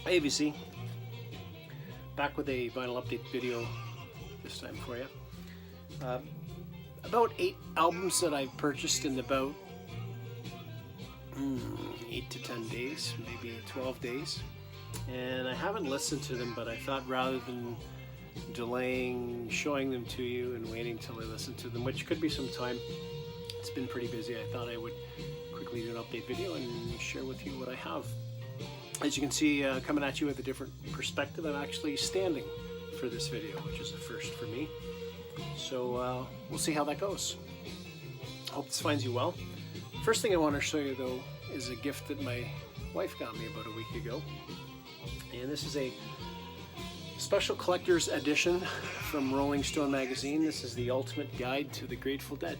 Hey VC, back with a vinyl update video this time for you. About 8 albums that I've purchased in about 8 to 10 days, maybe 12 days. And I haven't listened to them, but I thought rather than delaying showing them to you and waiting till I listen to them, which could be some time, it's been pretty busy, I thought I would quickly do an update video and share with you what I have. As you can see, coming at you with a different perspective, I'm actually standing for this video, which is a first for me. So we'll see how that goes. Hope this finds you well. First thing I want to show you though is a gift that my wife got me about a week ago. And this is a special collector's edition from Rolling Stone magazine. This is the ultimate guide to the Grateful Dead.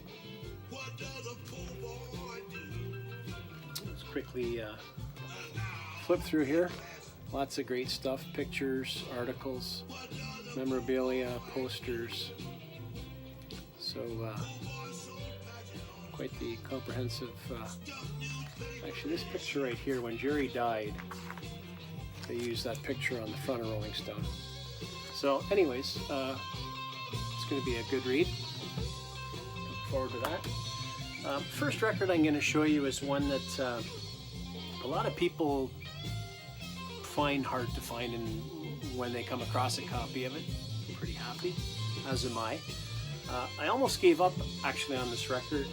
Let's quickly flip through here. Lots of great stuff, pictures, articles, memorabilia, posters. So quite the comprehensive, actually this picture right here, when Jerry died, they used that picture on the front of Rolling Stone. So anyways, it's going to be a good read. Look forward to that. First record I'm going to show you is one that a lot of people find hard to find, and when they come across a copy of it, I'm pretty happy, as am I. I almost gave up actually on this record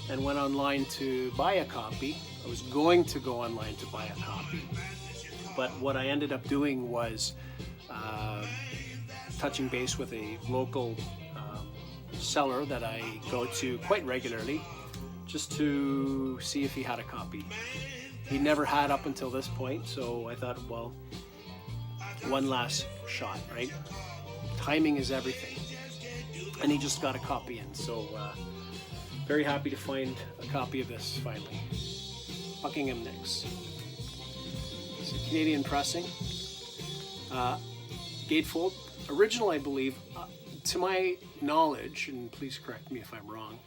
and went online to buy a copy. I was going to go online to buy a copy, but what I ended up doing was touching base with a local seller that I go to quite regularly just to see if he had a copy. He never had up until this point, so I thought, well, one last shot, right? Timing is everything. And he just got a copy in, so very happy to find a copy of this finally. Buckingham Nicks. It's a Canadian pressing. Gatefold. Original, I believe, to my knowledge, and please correct me if I'm wrong,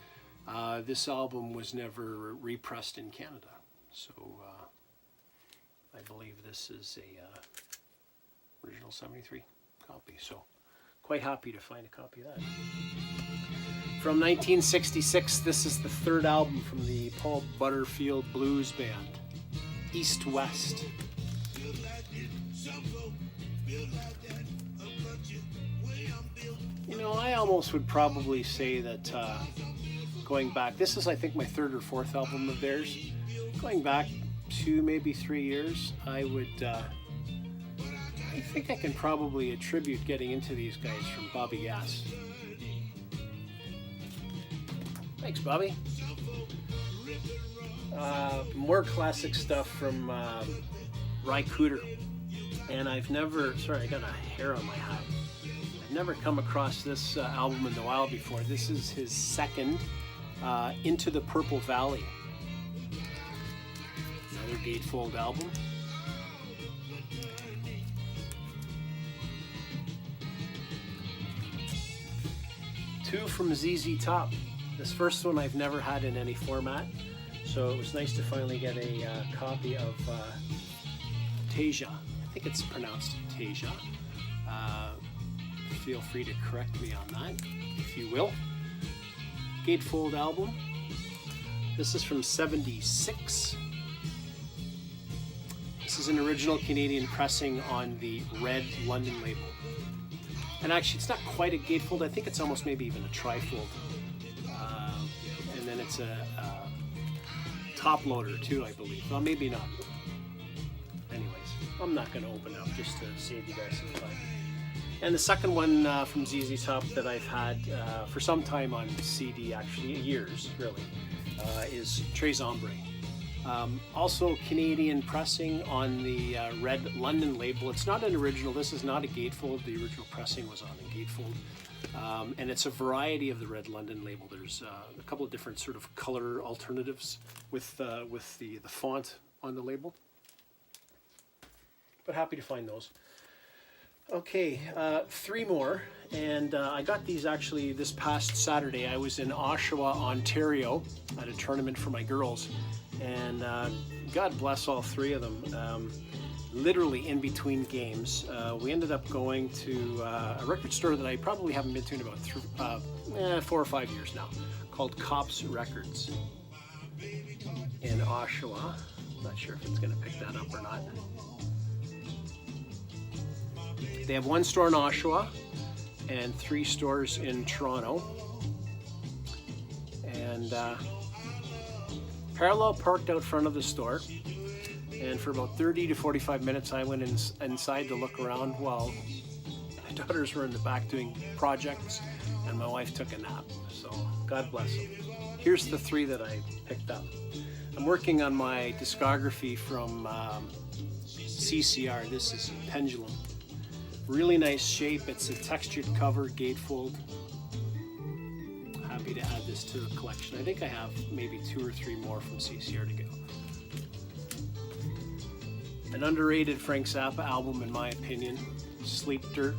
this album was never repressed in Canada. So I believe this is a original 73 copy. So quite happy to find a copy of that. From 1966, this is the third album from the Paul Butterfield Blues Band, East West. You know, I almost would probably say that going back, this is I think my third or fourth album of theirs. Going back 2, maybe 3 years, I think I can probably attribute getting into these guys from Bobby Gass. Thanks, Bobby. More classic stuff from Ry Cooder. And I've never, sorry, I got a hair on my hat. I've never come across this album in the wild before. This is his second, Into the Purple Valley. Another gatefold album. Two from ZZ Top. This first one I've never had in any format, so it was nice to finally get a copy of Tasia. I think it's pronounced Tasia. Feel free to correct me on that, if you will. Gatefold album. This is from '76. This is an original Canadian pressing on the red London label. And actually, it's not quite a gatefold. I think it's almost maybe even a trifold. And then it's a top loader too, I believe. Well, maybe not. Anyways, I'm not going to open up just to save you guys some time. And the second one from ZZ Top that I've had for some time on CD, actually years really, is Tres Ombre. Also Canadian pressing on the red London label. It's not an original. This is not a gatefold. The original pressing was on a gatefold. And it's a variety of the red London label. There's a couple of different sort of color alternatives with the font on the label. But happy to find those. Okay, 3 more, and I got these actually this past Saturday. I was in Oshawa, Ontario at a tournament for my girls, and God bless all 3 of them. literally in between games, we ended up going to a record store that I probably haven't been to in about 4 or 5 years now, called Cops Records in Oshawa. Not sure if it's going to pick that up or not. They have 1 store in Oshawa and 3 stores in Toronto. And parallel parked out front of the store. And for about 30 to 45 minutes, I went inside to look around while my daughters were in the back doing projects, and my wife took a nap. So God bless them. Here's the 3 that I picked up. I'm working on my discography from CCR. This is Pendulum. Really nice shape. It's a textured cover, gatefold. Happy to add this to the collection. I think I have maybe 2 or 3 more from CCR to go. An underrated Frank Zappa album, in my opinion. Sleep Dirt.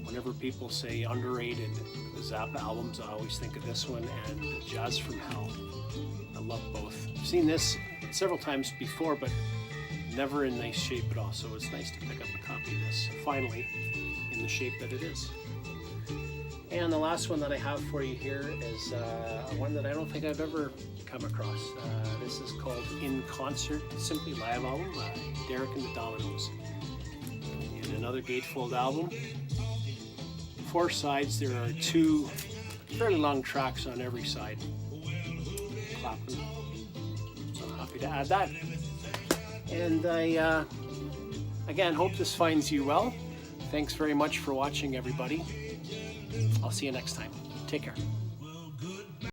Whenever people say underrated Zappa albums, I always think of this one and Jazz from Hell. I love both. I've seen this several times before, but never in nice shape at all, so it's nice to pick up a copy of this, finally, in the shape that it is. And the last one that I have for you here is one that I don't think I've ever come across. This is called In Concert, Simply Live album, Derek and the Dominoes. And another gatefold album. 4 sides, there are 2 fairly long tracks on every side. Clapping. So happy to add that. And I, again, hope this finds you well. Thanks very much for watching, everybody. I'll see you next time. Take care.